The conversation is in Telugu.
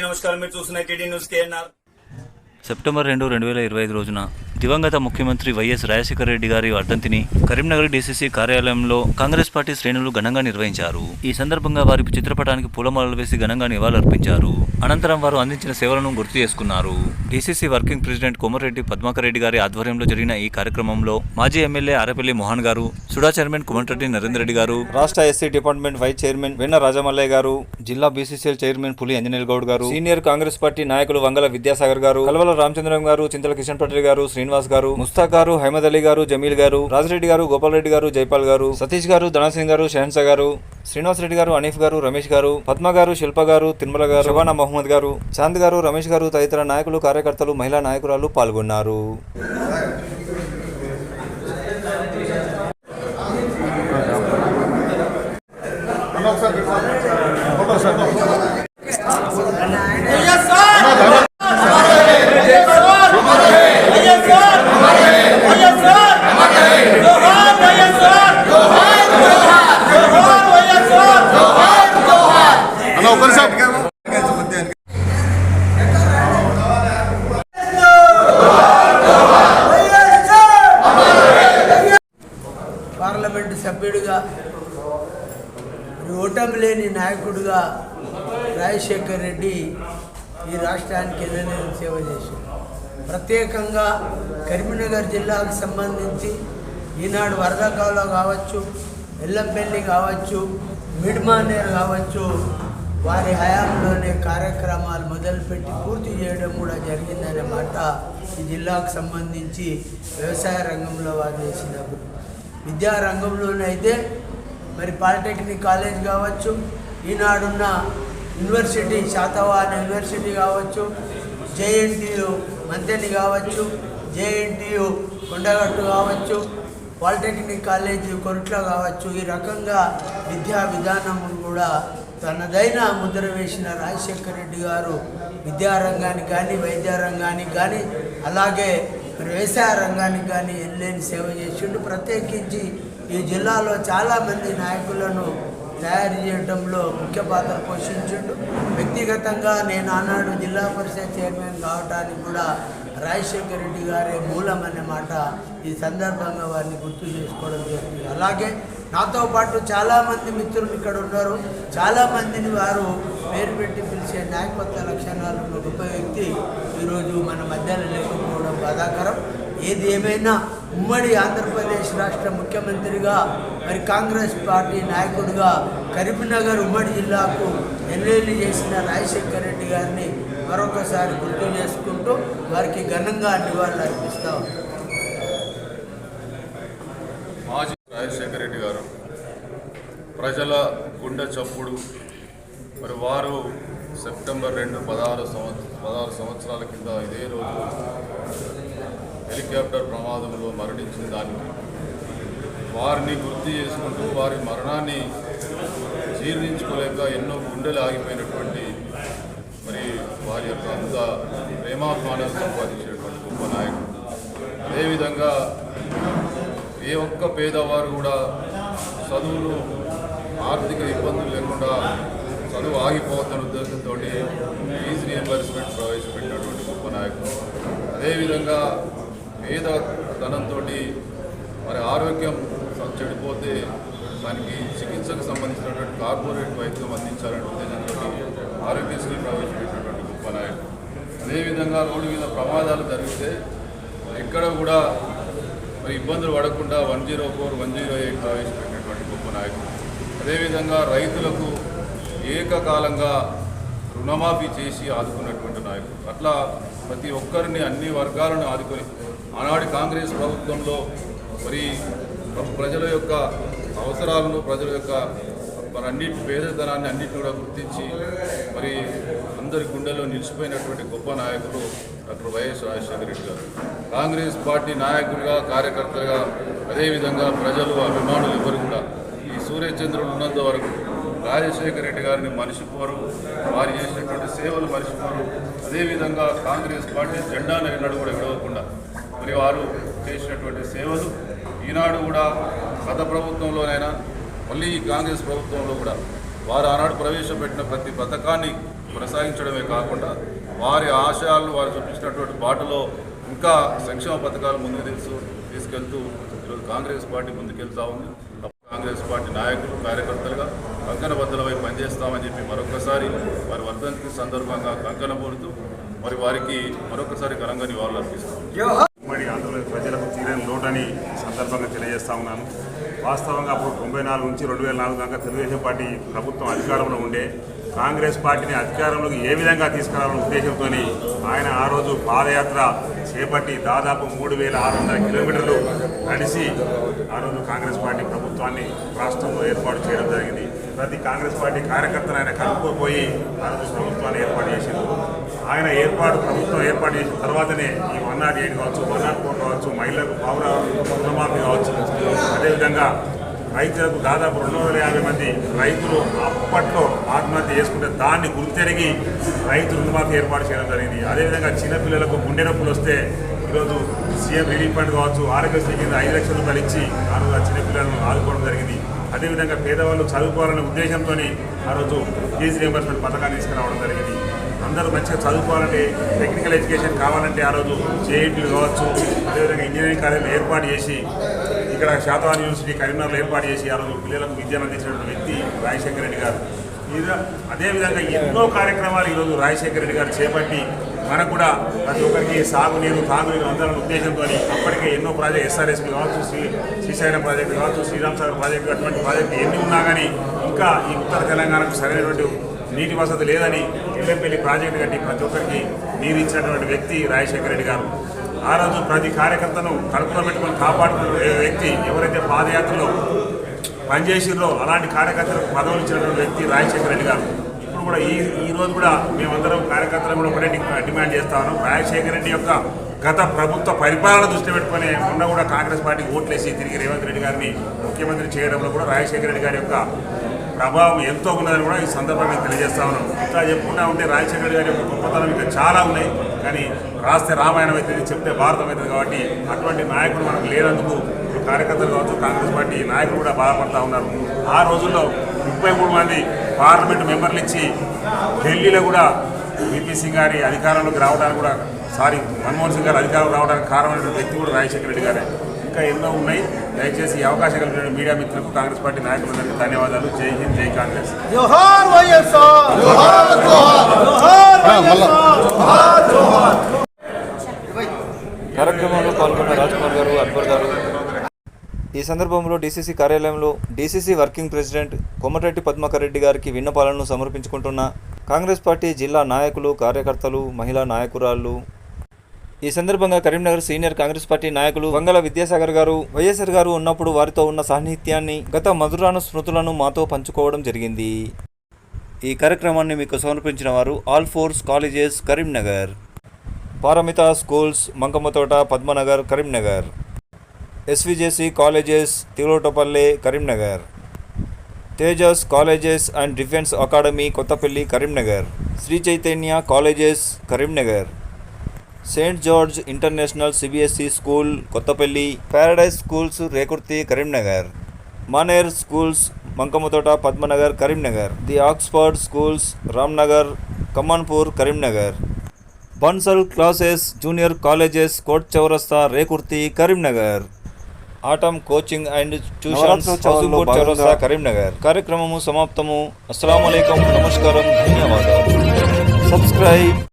నమస్కారం, మీరు చూస్తున్న టీడీ న్యూస్ కేఎన్ఆర్. సెప్టెంబర్ 2, 2025 రోజున దివంగత ముఖ్యమంత్రి వైఎస్ రాజశేఖర రెడ్డి గారి వర్ధంతిని కరీంనగర్ డీసీసీ కార్యాలయంలో కాంగ్రెస్ పార్టీ శ్రేణులు ఘనంగా నిర్వహించారు. ఈ సందర్భంగా వారి చిత్రపటానికి పూలమాలలు వేసి ఘనంగా నివాళులర్పించారు. అనంతరం వారు అందించిన సేవలను గుర్తు చేసుకున్నారు. DCC working president Komatireddy Padmakar Reddy గారి ఆధ్వర్యంలో జరిగిన ఈ కార్యక్రమంలో మాజీ ఎమ్మెల్యే ఆరేపల్లి మోహన్ గారు, సుడా చైర్మన్ కోమటిరెడ్డి నరేందర్ రెడ్డి గారు, రాష్ట్ర ఎస్సీ డిపార్ట్మెంట్ వైస్ చైర్మన్ వెన్న రాజమల్లయ్య గారు, జిల్లా బీసీసీఎల్ చైర్మన్ పులి అంజనేయులు గౌడ్ గారు, సీనియర్ కాంగ్రెస్ పార్టీ నాయకులు వంగల విద్యాసాగర్ గారు, కల్వల రామచంద్రం గారు, చింతల కిషన్ పటేల్ గారు, శ్రీనివాస్ గారు, ముస్తాక్ గారు, హైమద్ అలీ గారు, జమీల్ గారు, రాజిరెడ్డి గారు, గోపాల్ రెడ్డి గారు, జైపాల్ గారు, సతీష్ గారు, ధనసింగ్ గారు, షహన్సా గారు, శ్రీనివాస్ రెడ్డి గారు, అనీఫ్ గారు, రమేష్ గారు, పద్మ గారు, శిల్ప గారు, తిరుమల గారు, శబానా మహమ్మద్ గారు, చాంద్ గారు, రమేష్ గారు తదితర నాయకులు, కార్యకర్తలు, మహిళా నాయకురాలు పాల్గొన్నారు. పార్లమెంటు సభ్యుడిగా, ఓటమి లేని నాయకుడిగా రాజశేఖర్ రెడ్డి ఈ రాష్ట్రానికి ఎన్నడూ సేవ చేశారు. ప్రత్యేకంగా కరీంనగర్ జిల్లాకు సంబంధించి ఈనాడు వరదకాలో కావచ్చు, ఎల్లంపల్లి కావచ్చు, మిడ్మానేర్ కావచ్చు, వారి హయాంలోనే కార్యక్రమాలు మొదలుపెట్టి పూర్తి చేయడం కూడా జరిగిందనే మాట ఈ జిల్లాకు సంబంధించి వ్యవసాయ రంగంలో వారు చేసిన విద్యారంగంలోనైతే మరి పాలిటెక్నిక్ కాలేజ్ కావచ్చు, ఈనాడున్న యూనివర్సిటీ శాతవాహన యూనివర్సిటీ కావచ్చు, జేఎన్టీయు మంతెని కావచ్చు, జేఎన్టీయు కొండగట్టు కావచ్చు, పాలిటెక్నిక్ కాలేజీ కొరట్ల కావచ్చు, ఈ రకంగా విద్యా విధానమును కూడా తనదైన ముద్ర వేసిన రాజశేఖర రెడ్డి గారు విద్యారంగానికి కానీ, వైద్య రంగానికి కానీ, అలాగే వ్యవసాయ రంగానికి కానీ ఎల్లేని సేవ చేసిండు. ప్రత్యేకించి ఈ జిల్లాలో చాలామంది నాయకులను తయారు చేయడంలో ముఖ్య పాత్ర పోషించిండు. వ్యక్తిగతంగా నేను ఆనాడు జిల్లా పరిషత్ చైర్మన్ కావడానికి కూడా రాజశేఖర రెడ్డి గారే మూలం అనే మాట ఈ సందర్భంగా వారిని గుర్తు చేసుకోవడం జరిగింది. అలాగే నాతో పాటు చాలామంది మిత్రులు ఇక్కడ ఉన్నారు. చాలామందిని వారు పేరు పెట్టి పిలిచే నాయకత్వ లక్షణాలు ఉన్న గొప్ప వ్యక్తి ఈరోజు మన మధ్యలో లేకపోవడం బాధాకరం. ఏది ఏమైనా ఉమ్మడి ఆంధ్రప్రదేశ్ రాష్ట్ర ముఖ్యమంత్రిగా, మరి కాంగ్రెస్ పార్టీ నాయకుడిగా కరీంనగర్ ఉమ్మడి జిల్లాకు ఎన్నేళ్ళు చేసిన రాజశేఖర రెడ్డి గారిని మరొకసారి గుర్తు చేసుకుంటూ వారికి ఘనంగా నివాళులు అర్పిస్తాం. మాజీ రాజశేఖర రెడ్డి గారు ప్రజల గుండె చప్పుడు. మరి వారు సెప్టెంబర్ 2, 16 సంవత్సరాల కింద ఇదే రోజు హెలికాప్టర్ ప్రమాదంలో మరణించిన దానికి వారిని గుర్తు చేసుకుంటూ వారి మరణాన్ని జీర్ణించుకోలేక ఎన్నో గుండెలు ఆగిపోయినటువంటి, మరి వారి యొక్క అంత ప్రేమాభిమానాలు సంపాదించినటువంటి గొప్ప నాయకుడు. అదేవిధంగా ఏ ఒక్క పేదవారు కూడా చదువులు ఆర్థిక ఇబ్బందులు లేకుండా చదువు ఆగిపోతున్న ఉద్దేశంతో ఫీజు రియంబర్స్మెంట్ ప్రవేశపెట్టినటువంటి గొప్ప నాయకుడు. అదేవిధంగా పేదతనంతో మరి ఆరోగ్యం చెడిపోతే దానికి చికిత్సకు సంబంధించినటువంటి కార్పొరేట్ వైద్యం అందించాలనే ఉద్దేశంతో ఆరోగ్యశ్రీ ప్రవేశపెట్టినటువంటి గొప్ప నాయకుడు. అదేవిధంగా రోడ్డు మీద ప్రమాదాలు జరిగితే ఎక్కడ కూడా మరి ఇబ్బందులు పడకుండా 104, 108 ప్రవేశపెట్టినటువంటి గొప్ప నాయకుడు. అదేవిధంగా రైతులకు ఏకకాలంగా రుణమాఫీ చేసి ఆదుకున్నటువంటి నాయకుడు. అట్లా ప్రతి ఒక్కరిని, అన్ని వర్గాలను ఆదుకొని ఆనాటి కాంగ్రెస్ ప్రభుత్వంలో మరి ప్రజల యొక్క అవసరాలను, ప్రజల యొక్క మరి అన్నిటి పేదతనాన్ని అన్నింటిని కూడా గుర్తించి మరి అందరి గుండెల్లో నిలిచిపోయినటువంటి గొప్ప నాయకులు డాక్టర్ వైఎస్ రాజశేఖర రెడ్డి గారు. కాంగ్రెస్ పార్టీ నాయకులుగా, కార్యకర్తలుగా, అదేవిధంగా ప్రజలు, అభిమానులు ఎవరు కూడా ఈ సూర్యచంద్రులు ఉన్నంత వరకు రాజశేఖర రెడ్డి గారిని మర్చిపోరు, వారు చేసినటువంటి సేవలు మర్చిపోరు. అదేవిధంగా కాంగ్రెస్ పార్టీ జెండాను ఎన్నడూ కూడా విడవకుండా మరి వారు చేసినటువంటి సేవలు ఈనాడు కూడా గత ప్రభుత్వంలోనైనా మళ్ళీ ఈ కాంగ్రెస్ ప్రభుత్వంలో కూడా వారు ఆనాడు ప్రవేశపెట్టిన ప్రతి పథకాన్ని కొనసాగించడమే కాకుండా వారి ఆశయాలు వారు చూపించినటువంటి బాటలో ఇంకా సంక్షేమ పథకాలు ముందుకు తీసుకెళ్తూ ఈరోజు కాంగ్రెస్ పార్టీ ముందుకెళ్తా ఉంది. కాంగ్రెస్ పార్టీ నాయకులు కార్యకర్తలుగా కంకణబద్ధులపై పనిచేస్తామని చెప్పి మరొకసారి వారి వర్ధంతి సందర్భంగా కంకణ పూడుతూ మరి వారికి మరొకసారి ఘనంగా నివాళులు అర్పిస్తాం. ఉమ్మడి ఆంధ్రప్రదేశ్ ప్రజలకు తీరని లోటని సందర్భంగా తెలియజేస్తా ఉన్నాను. వాస్తవంగా అప్పుడు 94 నుంచి 2004 దాకా తెలుగుదేశం పార్టీ ప్రభుత్వం అధికారంలో ఉండే కాంగ్రెస్ పార్టీని అధికారంలోకి ఏ విధంగా తీసుకురావాలనే ఉద్దేశంతో ఆయన ఆ రోజు పాదయాత్ర చేపట్టి దాదాపు 3600 కిలోమీటర్లు నడిచి ఆ రోజు కాంగ్రెస్ పార్టీ ప్రభుత్వాన్ని రాష్ట్రంలో ఏర్పాటు చేయడం జరిగింది. ప్రతి కాంగ్రెస్ పార్టీ కార్యకర్తను ఆయన కలుపుకోపోయి ఆ రోజు ప్రభుత్వాన్ని ఏర్పాటు చేసింది. ఆయన ప్రభుత్వం ఏర్పాటు చేసిన తర్వాతనే ఈ 108 కావచ్చు, 104 కావచ్చు, మహిళలకు పౌర రుణమాఫీ కావచ్చు, అదేవిధంగా రైతులకు దాదాపు 250 మంది రైతులు అప్పట్లో ఆత్మహత్య చేసుకుంటే దాన్ని గుర్తెరిగి రైతు రుణమాఫీ ఏర్పాటు చేయడం జరిగింది. అదేవిధంగా చిన్నపిల్లలకు గుండె నొప్పులు వస్తే ఈరోజు సీఎం రిలీఫ్ ఫండ్ కావచ్చు, ఆరోగ్యశ్రీ కింద 5 లక్షల రూపాయలు ఇచ్చి ఆ రోజు ఆ చిన్నపిల్లలను ఆదుకోవడం జరిగింది. అదేవిధంగా పేదవాళ్ళు చదువుకోవాలనే ఉద్దేశంతో ఆ రోజు ఫీజు రియంబర్స్మెంట్ పథకాన్ని తీసుకురావడం జరిగింది. అందరూ మంచిగా చదువుకోవాలంటే, టెక్నికల్ ఎడ్యుకేషన్ కావాలంటే ఆ రోజు జేఎన్టీలు కావచ్చు, అదేవిధంగా ఇంజనీరింగ్ కాలేజీలు ఏర్పాటు చేసి ఇక్కడ శాతవాహన యూనివర్సిటీ కరీంనగర్లో ఏర్పాటు చేసి ఆ రోజు పిల్లలకు విద్యను అందించినటువంటి వ్యక్తి రాజశేఖర రెడ్డి గారు. అదేవిధంగా ఎన్నో కార్యక్రమాలు ఈరోజు రాజశేఖర రెడ్డి గారు చేపట్టి మనకు కూడా ప్రతి ఒక్కరికి సాగునీరు, తాగునీరు అందాలన్న ఉద్దేశంతో అప్పటికే ఎన్నో ప్రాజెక్టు ఎస్ఆర్ఎస్పీ కావచ్చు, శ్రీశైలం ప్రాజెక్టు కావచ్చు, శ్రీరామ్ సాగర్ ప్రాజెక్టు, అటువంటి ప్రాజెక్టు ఎన్ని ఉన్నా కానీ ఇంకా ఈ ఉత్తర తెలంగాణకు సరైనటువంటి నీటి వసతి లేదని ఎల్లంపల్లి ప్రాజెక్టు కట్టి ప్రతి ఒక్కరికి నీరు ఇచ్చినటువంటి వ్యక్తి రాజశేఖర రెడ్డి గారు. ఆ రోజు ప్రతి కార్యకర్తను కడుపులో పెట్టుకొని కాపాడుకున్న వ్యక్తి ఎవరైతే పాదయాత్రలో పనిచేసిరో అలాంటి కార్యకర్తలకు పదవులు ఇచ్చినటువంటి వ్యక్తి రాజశేఖర రెడ్డి గారు. ఇప్పుడు కూడా ఈ రోజు కూడా మేమందరం కార్యకర్తలు కూడా ఒకటే డిమాండ్ చేస్తా ఉన్నాం. రాజశేఖర రెడ్డి యొక్క గత ప్రభుత్వ పరిపాలన దృష్టి పెట్టుకుని మొన్న కూడా కాంగ్రెస్ పార్టీకి ఓట్లేసి తిరిగి రేవంత్ రెడ్డి గారిని ముఖ్యమంత్రి చేయడంలో కూడా రాజశేఖర రెడ్డి గారి యొక్క ప్రభావం ఎంతో ఉన్నదని కూడా ఈ సందర్భంగా తెలియజేస్తా ఉన్నాం. ఇట్లా చెప్పుకుంటా ఉంటే రాజశేఖర రెడ్డి గారి యొక్క గొప్పతనం ఇంకా చాలా ఉన్నాయి. కానీ రాస్తే రామాయణం అవుతుంది, చెప్తే భారతం అవుతుంది. కాబట్టి అటువంటి నాయకుడు మనకు లేనందుకు కార్యకర్తలు కావచ్చు, కాంగ్రెస్ పార్టీ నాయకులు కూడా బాధపడతా ఉన్నారు. ఆ రోజుల్లో 33 మంది పార్లమెంటు మెంబర్లు ఇచ్చి ఢిల్లీలో కూడా వీపీ సింగ్ గారి అధికారంలోకి రావడానికి కూడా మన్మోహన్ సింగ్ గారు అధికారం రావడానికి కారణమైన వ్యక్తి కూడా రాజశేఖర రెడ్డి గారే. ఇంకా ఎన్నో ఉన్నాయి. దయచేసి ఈ అవకాశం కలిగిన మీడియా మిత్రులకు, కాంగ్రెస్ పార్టీ నాయకులందరికీ ధన్యవాదాలు. జై హింద్, జై కాంగ్రెస్. జోహార్ వైఎస్ఆర్, జోహార్ జోహార్ జోహార్ జోహార్. కార్యక్రమంలో పాల్గొన్న రాజ్కుమార్ గారు, అక్బర్ గారు. ఈ సందర్భంలో డీసీసీ కార్యాలయంలో DCC working president Komatireddy Padmakar Reddy గారికి విన్నపాలను సమర్పించుకుంటున్న కాంగ్రెస్ పార్టీ జిల్లా నాయకులు, కార్యకర్తలు, మహిళా నాయకురాళ్ళు. ఈ సందర్భంగా కరీంనగర్ సీనియర్ కాంగ్రెస్ పార్టీ నాయకులు వంగల విద్యాసాగర్ గారు, వైఎస్ఆర్ గారు ఉన్నప్పుడు వారితో ఉన్న సాన్నిహిత్యాన్ని, గత మధురాను స్మృతులను మాతో పంచుకోవడం జరిగింది. ఈ కార్యక్రమాన్ని మీకు సమర్పించిన వారు Alphores colleges Karimnagar, Paramita schools Mankammathota Padmanagar Karimnagar, SVJC colleges Tiruvatapalle Karimnagar, Tejas colleges and defence academy Kothapalli Karimnagar, Shri Chaitanya colleges Karimnagar, Saint George International CBSE school Kothapalli, Paradise schools Rekurthi Karimnagar, Maner schools Mankammathota Padmanagar Karimnagar, the Oxford schools Ramnagar Kamanpur Karimnagar, Bansal classes junior colleges court Chowrasta Rekurthi Karimnagar, atom coaching and tuitions housing Chowrasta Karimnagar. కార్యక్రమము సమాప్తము. అస్సలాము అలైకుం, నమస్కారం, ధన్యవాదాలు. సబ్స్క్రైబ్.